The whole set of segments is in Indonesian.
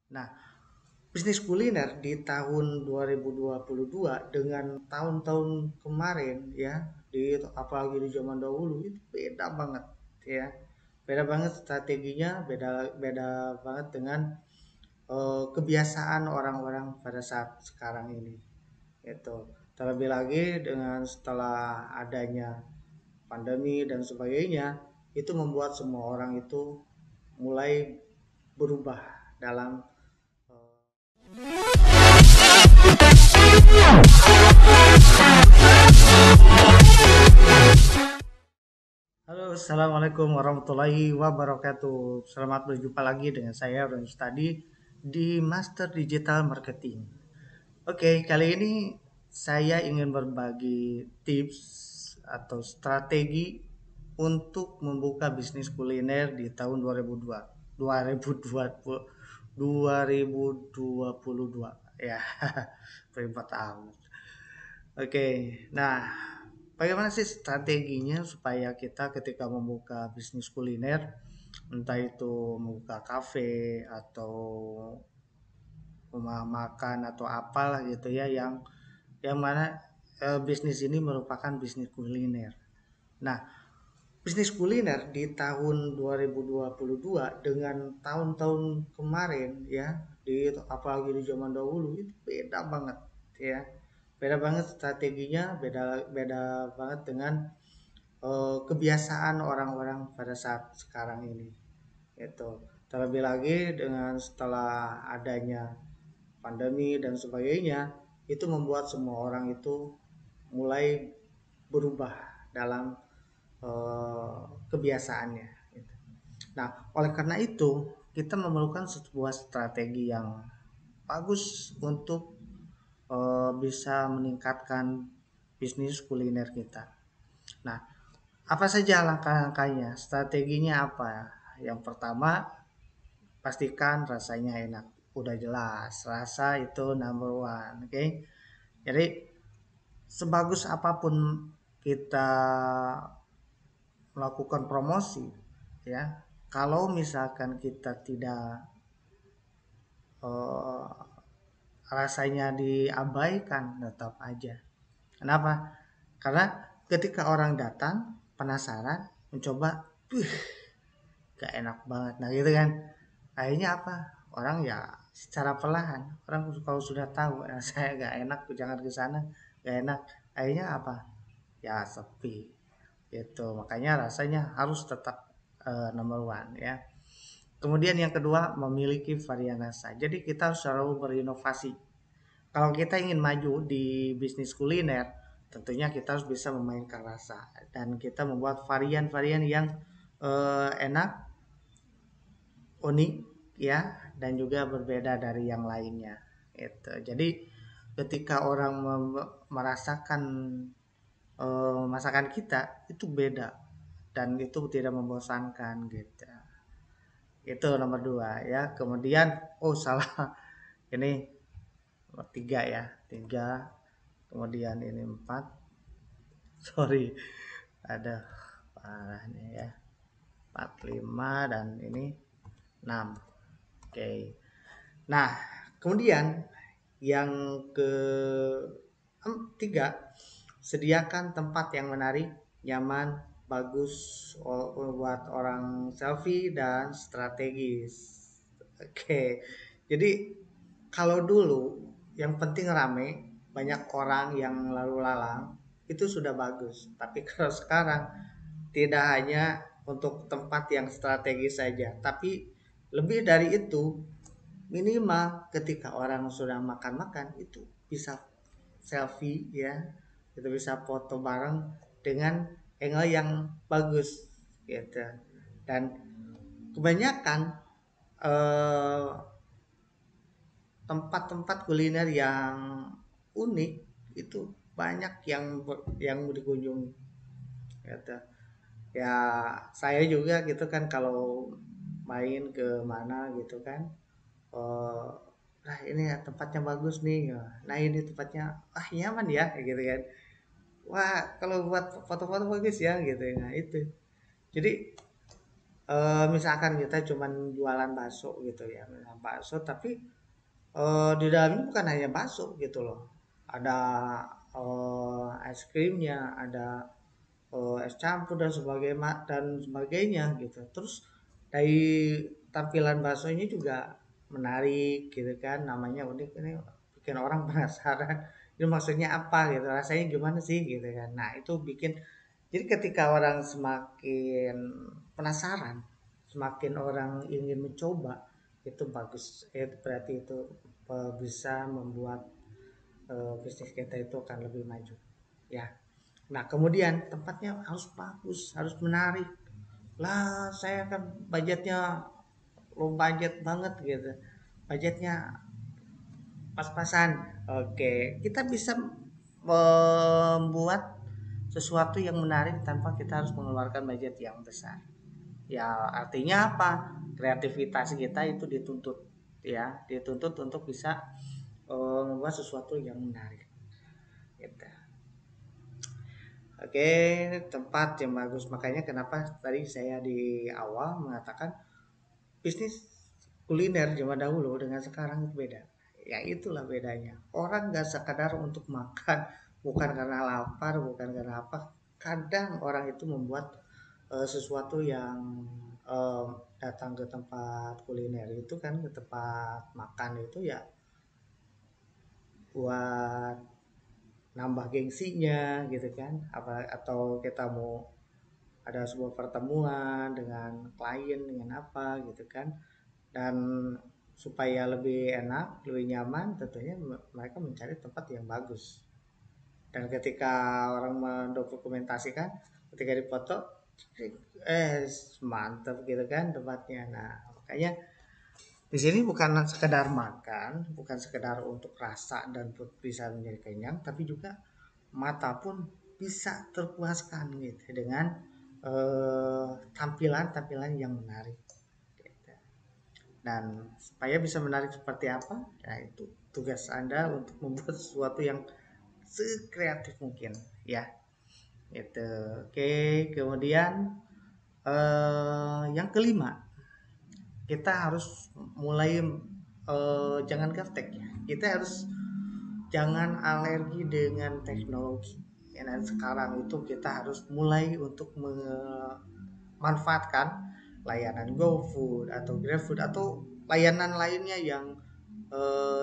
Nah, bisnis kuliner di tahun 2022 dengan tahun-tahun kemarin ya, apalagi di zaman dahulu itu beda banget ya. Beda banget strateginya, beda beda banget dengan kebiasaan orang-orang pada saat sekarang ini. Itu. Terlebih lagi dengan setelah adanya pandemi dan sebagainya, itu membuat semua orang itu mulai berubah dalam Halo, assalamualaikum warahmatullahi wabarakatuh. Selamat berjumpa lagi dengan saya Ron Stadi di Master Digital Marketing. Oke, kali ini saya ingin berbagi tips atau strategi untuk membuka bisnis kuliner di tahun 2022 ya. Berempat tahun. Oke, nah bagaimana sih strateginya supaya kita ketika membuka bisnis kuliner, entah itu membuka kafe atau rumah makan atau apalah gitu ya, yang mana bisnis ini merupakan bisnis kuliner. Nah, bisnis kuliner di tahun 2022 dengan tahun-tahun kemarin ya, apalagi di zaman dahulu itu beda banget ya. Beda banget strateginya, beda beda banget dengan kebiasaan orang-orang pada saat sekarang ini. Itu. Terlebih lagi dengan setelah adanya pandemi dan sebagainya, itu membuat semua orang itu mulai berubah dalam kebiasaannya. Gitu. Nah, oleh karena itu kita memerlukan sebuah strategi yang bagus untuk bisa meningkatkan bisnis kuliner kita. Nah, apa saja langkah-langkahnya? Strateginya apa? Yang pertama, pastikan rasanya enak. Udah jelas, rasa itu number one. Oke, jadi sebagus apapun kita melakukan promosi, ya, kalau misalkan kita tidak eh, rasanya diabaikan, tetap aja. Kenapa? Karena ketika orang datang penasaran, mencoba, gak enak banget. Nah gitu kan. Akhirnya apa? Orang ya secara perlahan. Orang kalau sudah tahu saya gak enak, jangan ke sana, gak enak. Akhirnya apa? Ya sepi. Gitu. Makanya rasanya harus tetap number one ya. Kemudian yang kedua memiliki varian rasa. Jadi kita harus selalu berinovasi. Kalau kita ingin maju di bisnis kuliner, tentunya kita harus bisa memainkan rasa dan kita membuat varian-varian yang enak, unik ya, dan juga berbeda dari yang lainnya. Itu. Jadi ketika orang merasakan masakan kita itu beda dan itu tidak membosankan gitu. Itu nomor dua ya. Kemudian oh salah ini nomor tiga ya, tiga. Kemudian ini empat. Sorry, ada parah nih ya. Empat lima dan ini enam. Oke. Nah, kemudian yang ketiga, sediakan tempat yang menarik, nyaman, bagus buat orang selfie dan strategis. Oke, jadi kalau dulu yang penting rame, banyak orang yang lalu lalang, itu sudah bagus. Tapi kalau sekarang tidak hanya untuk tempat yang strategis saja, tapi lebih dari itu, minimal ketika orang sudah makan-makan itu bisa selfie ya, itu bisa foto bareng dengan angle yang bagus gitu. Dan kebanyakan eh, tempat-tempat kuliner yang unik itu banyak yang dikunjungi gitu. Ya saya juga gitu kan kalau main ke mana gitu kan, oh nah ini ya tempatnya bagus nih, nah ini tempatnya nyaman ya gitu kan, wah kalau buat foto-foto bagus ya gitu. Nah itu jadi Misalkan kita cuman jualan bakso gitu ya, bakso tapi di dalamnya bukan hanya bakso gitu loh. Ada es krimnya, ada es campur dan sebagainya gitu. Terus dari tampilan bakso ini juga menarik gitu kan, namanya unik ini bikin orang penasaran. Ini maksudnya apa gitu, rasanya gimana sih gitu kan. Nah, itu bikin jadi ketika orang semakin penasaran, semakin orang ingin mencoba, itu bagus. Itu berarti itu bisa membuat bisnis kita itu akan lebih maju. Ya. Nah, kemudian tempatnya harus bagus, harus menarik. Lah, saya kan budgetnya low budget banget gitu. Budgetnya pas-pasan. Oke, kita bisa membuat sesuatu yang menarik tanpa kita harus mengeluarkan budget yang besar. Ya, artinya apa? Kreativitas kita itu dituntut, ya, dituntut untuk bisa membuat sesuatu yang menarik. Gitu. Oke, tempat yang bagus. Makanya kenapa tadi saya di awal mengatakan bisnis kuliner zaman dahulu dengan sekarang itu beda. Ya itulah bedanya. Orang nggak sekadar untuk makan, bukan karena lapar, bukan karena apa. Kadang orang itu membuat sesuatu yang eh, datang ke tempat kuliner itu kan, ke tempat makan itu ya buat nambah gengsinya gitu kan. Apa atau kita mau ada sebuah pertemuan dengan klien dengan apa gitu kan, dan supaya lebih enak lebih nyaman tentunya mereka mencari tempat yang bagus, dan ketika orang mendokumentasikan ketika dipoto eh mantap gitu kan tempatnya. Nah, makanya di sini bukan sekedar makan, bukan sekedar untuk rasa dan bisa menjadi kenyang, tapi juga mata pun bisa terpuaskan gitu dengan tampilan-tampilan yang menarik. Gitu. Dan supaya bisa menarik seperti apa, ya itu tugas Anda untuk membuat sesuatu yang sekreatif mungkin, ya. Itu. Oke, kemudian yang kelima, kita harus mulai jangan gaptek ya. Kita harus jangan alergi dengan teknologi. Ya, dan sekarang itu kita harus mulai untuk memanfaatkan layanan GoFood atau GrabFood atau layanan lainnya yang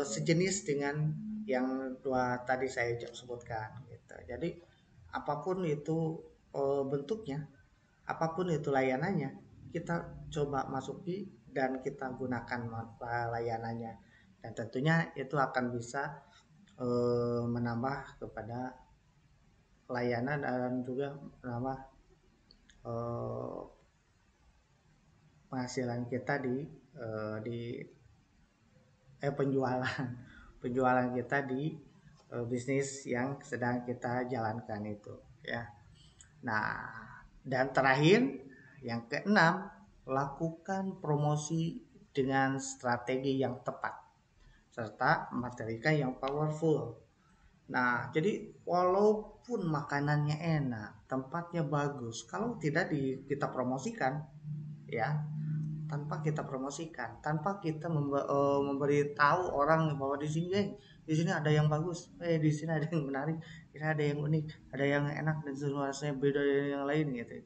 sejenis dengan yang dua tadi saya sebutkan gitu. Jadi apapun itu bentuknya, apapun itu layanannya, kita coba masuki dan kita gunakan layanannya. Dan tentunya itu akan bisa menambah kepada layanan dan juga menambah eh, penghasilan kita di penjualan penjualan kita di bisnis yang sedang kita jalankan itu, ya. Nah, dan terakhir yang keenam, lakukan promosi dengan strategi yang tepat serta materi yang powerful. Nah, jadi walaupun makanannya enak, tempatnya bagus, kalau tidak kita promosikan, ya, tanpa kita promosikan, tanpa kita memberi tahu orang bahwa di sini, di sini ada yang bagus, di sini ada yang menarik, ini ada yang unik, ada yang enak dan rasanya beda dari yang lain gitu.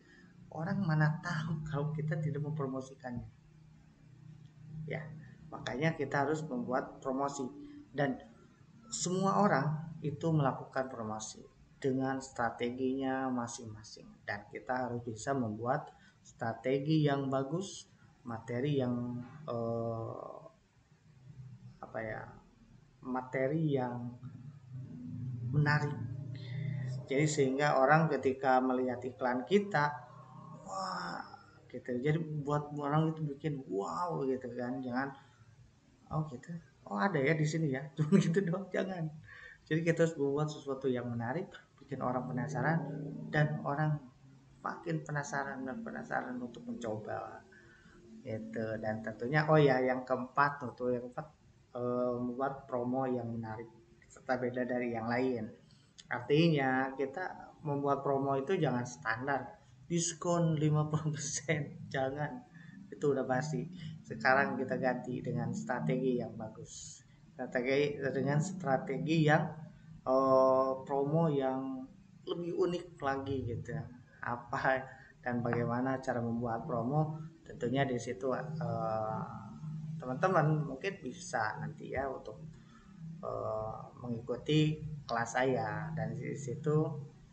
Orang mana tahu kalau kita tidak mempromosikannya, ya. Makanya kita harus membuat promosi, dan semua orang itu melakukan promosi dengan strateginya masing-masing, dan kita harus bisa membuat strategi yang bagus, materi yang apa ya, materi yang menarik. Jadi sehingga orang ketika melihat iklan kita, wah gitu. Jadi buat orang itu bikin wow gitu kan. Jangan oh gitu. Oh ada ya di sini ya. Cuma gitu doang, jangan. Jadi kita harus membuat sesuatu yang menarik, bikin orang penasaran, dan orang makin penasaran dan penasaran untuk mencoba. Itu, dan tentunya oh ya yang keempat, tuh yang keempat, membuat promo yang menarik serta beda dari yang lain. Artinya kita membuat promo itu jangan standar diskon 50%, jangan. itu udah pasti. Sekarang kita ganti dengan strategi yang bagus, strategi yang promo yang lebih unik lagi gitu ya. Apa dan bagaimana cara membuat promo, tentunya di situ teman-teman mungkin bisa nanti ya untuk mengikuti kelas saya, dan di situ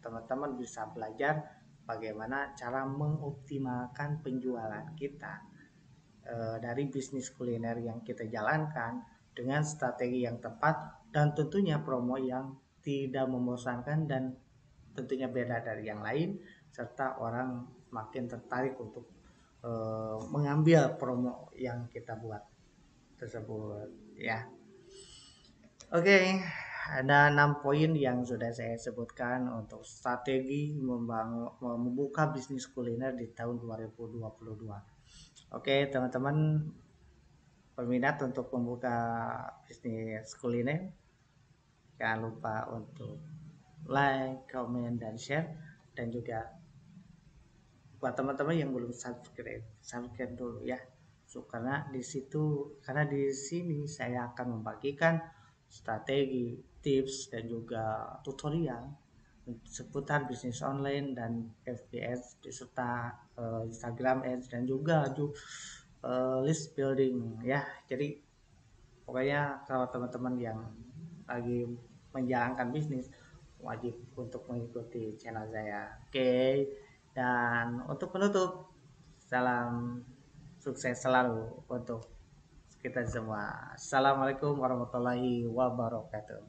teman-teman bisa belajar bagaimana cara mengoptimalkan penjualan kita dari bisnis kuliner yang kita jalankan dengan strategi yang tepat dan tentunya promo yang tidak membosankan dan tentunya beda dari yang lain, serta orang makin tertarik untuk mengambil promo yang kita buat tersebut ya. Oke, ada 6 poin yang sudah saya sebutkan untuk strategi membuka bisnis kuliner di tahun 2022. Oke, teman-teman peminat untuk membuka bisnis kuliner, jangan lupa untuk like, comment, dan share. Dan juga buat teman-teman yang belum subscribe dulu ya. Karena di sini saya akan membagikan strategi, tips, dan juga tutorial seputar bisnis online dan FBS beserta Instagram Ads dan juga list building ya. Jadi pokoknya kalau teman-teman yang lagi menjalankan bisnis wajib untuk mengikuti channel saya. Oke. Dan untuk penutup, salam sukses selalu untuk kita semua. Assalamualaikum warahmatullahi wabarakatuh.